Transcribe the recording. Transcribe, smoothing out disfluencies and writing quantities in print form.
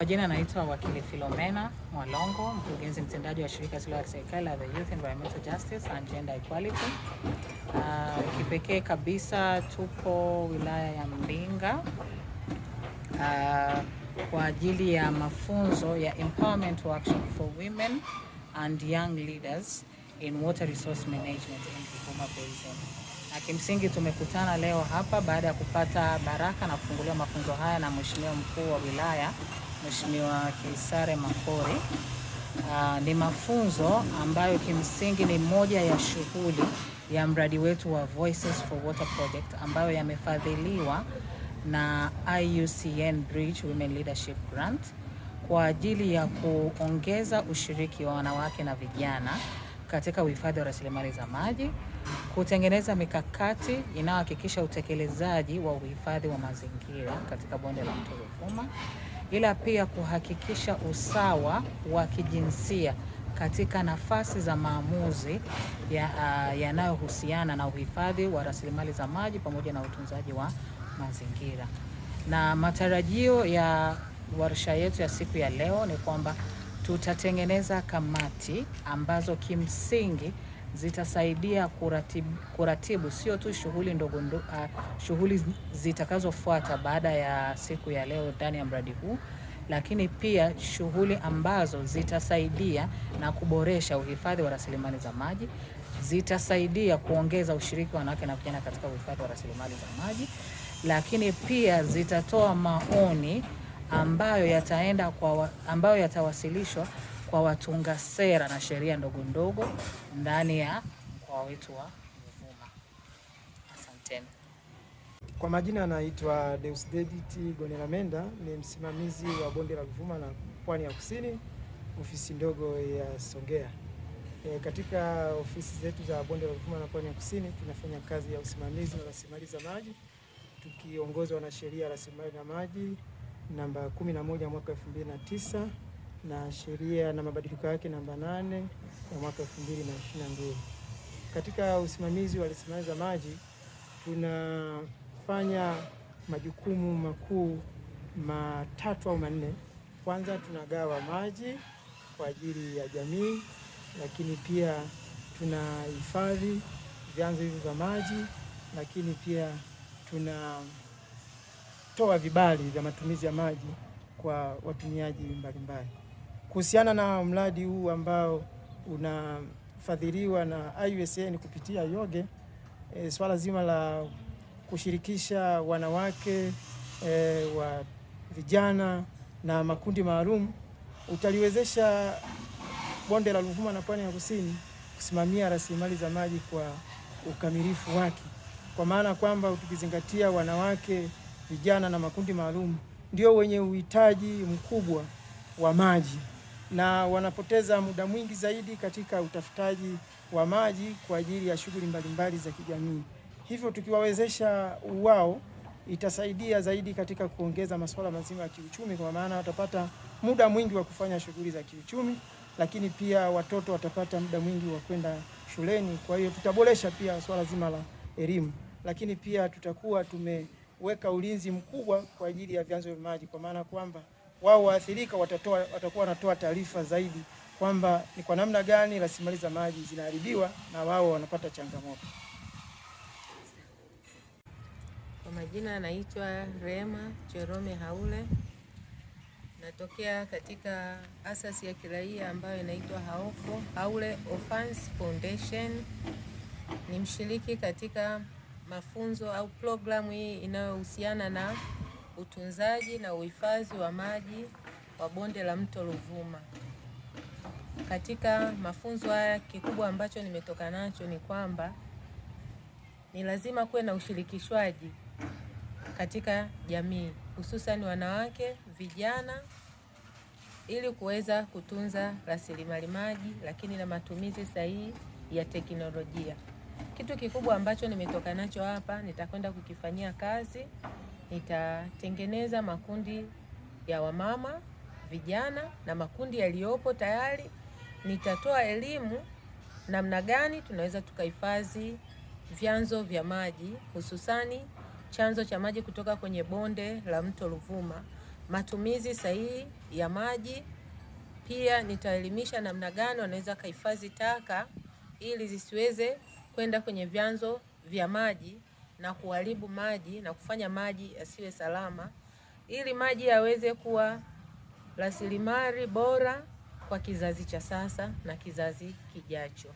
Kwa jina naitwa Wakili Philomena Mwalongo, mkurugenzi mtendaji wa shirika lisilo la serikali la The Youth Environmental Justice and Gender Equality. Kipekee kabisa tupo wilaya ya Mbinga kwa ajili ya mafunzo ya Empowerment Workshop for Women and Young Leaders in Water Resource Management in Ruvuma Basin. Na kimsingi tumekutana leo hapa baada ya kupata baraka na kufunguliwa mafunzo haya na Mheshimiwa Mkuu wa Wilaya, Mheshimiwa Kisare Makori. Ni mafunzo ambayo kimsingi ni moja ya shughuli ya mradi wetu wa Voices for Water Project ambayo yamefadhiliwa na IUCN Bridge Women Leadership Grant kwa ajili ya kuongeza ushiriki wa wanawake na vijana katika uhifadhi wa rasilimali za maji, kutengeneza mikakati inayohakikisha utekelezaji wa uhifadhi wa mazingira katika bonde la Mto Ruvuma, ila pia kuhakikisha usawa wa kijinsia katika nafasi za maamuzi yanayohusiana na uhifadhi wa rasilimali za maji pamoja na utunzaji wa mazingira. Na matarajio ya warsha yetu ya siku ya leo ni kwamba tutatengeneza kamati ambazo kimsingi zitasaidia kuratibu sio tu shughuli zitakazofuata baada ya siku ya leo ndani ya mradi huu, lakini pia shughuli ambazo zitasaidia na kuboresha uhifadhi wa rasilimali za maji, zitasaidia kuongeza ushiriki wa wanawake na vijana katika uhifadhi wa rasilimali za maji, lakini pia zitatoa maoni ambayo yatawasilishwa kwa watunga sera na sheria ndogo ndani ya mkoa wetu wa Ruvuma. Asanteni. Kwa majina anaitwa Deusdedit Gonelamenda, ni msimamizi wa bonde la Ruvuma na Pwani ya Kusini, ofisi ndogo ya Songea. Katika ofisi zetu za bonde la Ruvuma na Pwani ya Kusini tunafanya kazi ya usimamizi wa rasilimali za maji tukiongozwa na sheria ya rasilimali za maji namba 11 mwaka 2009 na sheria na mabadiliko yake namba 8 ya mwaka 2022. Katika usimamizi wa rasilimali za maji tunafanya majukumu makuu matatu au manne. Kwanza, tunagawa maji kwa ajili ya jamii, lakini pia tunahifadhi vyanzo hivi vya maji, lakini pia tunatoa vibali vya matumizi ya maji kwa watumiaji mbalimbali. Kuhusiana na mradi huu ambao unafadhiliwa na IUCN kupitia YOGE, swala zima la kushirikisha wanawake, wa vijana na makundi maalum utaliwezesha bonde la Ruvuma na Pwani ya Kusini kusimamia rasilimali za maji kwa ukamilifu wake, kwa maana kwamba tukizingatia wanawake, vijana na makundi maalum ndio wenye uhitaji mkubwa wa maji na wanapoteza muda mwingi zaidi katika utafutaji wa maji kwa ajili ya shughuli mbalimbali za kijamii. Hivyo tukiwawezesha wao itasaidia zaidi katika kuongeza masuala mazima ya kiuchumi, kwa maana watapata muda mwingi wa kufanya shughuli za kiuchumi, lakini pia watoto watapata muda mwingi wa kwenda shuleni. Kwa hiyo tutaboresha pia swala zima la elimu, lakini pia tutakuwa tumeweka ulinzi mkubwa kwa ajili ya vyanzo vya maji, kwa maana kwamba wao waathirika watakuwa wanatoa taarifa zaidi kwamba ni kwa namna gani rasilimali za maji zinaharibiwa na wao wanapata changamoto. Kwa majina anaitwa Rema Jerome Haule. Natokea katika asasi ya kiraia ambayo inaitwa Haule Orphans Foundation. Ni mshiriki katika mafunzo au programu hii inayohusiana na utunzaji na uhifadhi wa maji wa bonde la Mto Ruvuma. Katika mafunzo haya kikubwa ambacho nimetoka nacho ni kwamba ni lazima kuwe na ushirikishwaji katika jamii, hususan wanawake, vijana, ili kuweza kutunza rasilimali maji, lakini na matumizi sahihi ya teknolojia. Kitu kikubwa ambacho nimetoka nacho hapa nitakwenda kukifanyia kazi. Nitatengeneza makundi ya wamama, vijana na makundi yaliyopo tayari. Nitatoa elimu namna gani tunaweza tukahifadhi vyanzo vya maji, hususani chanzo cha maji kutoka kwenye bonde la Mto Ruvuma matumizi sahihi ya maji. Pia nitaelimisha namna gani wanaweza kuhifadhi taka ili zisiweze kwenda kwenye vyanzo vya maji na kuharibu maji na kufanya maji yasiwe salama, ili maji yaweze kuwa rasilimali bora kwa kizazi cha sasa na kizazi kijacho.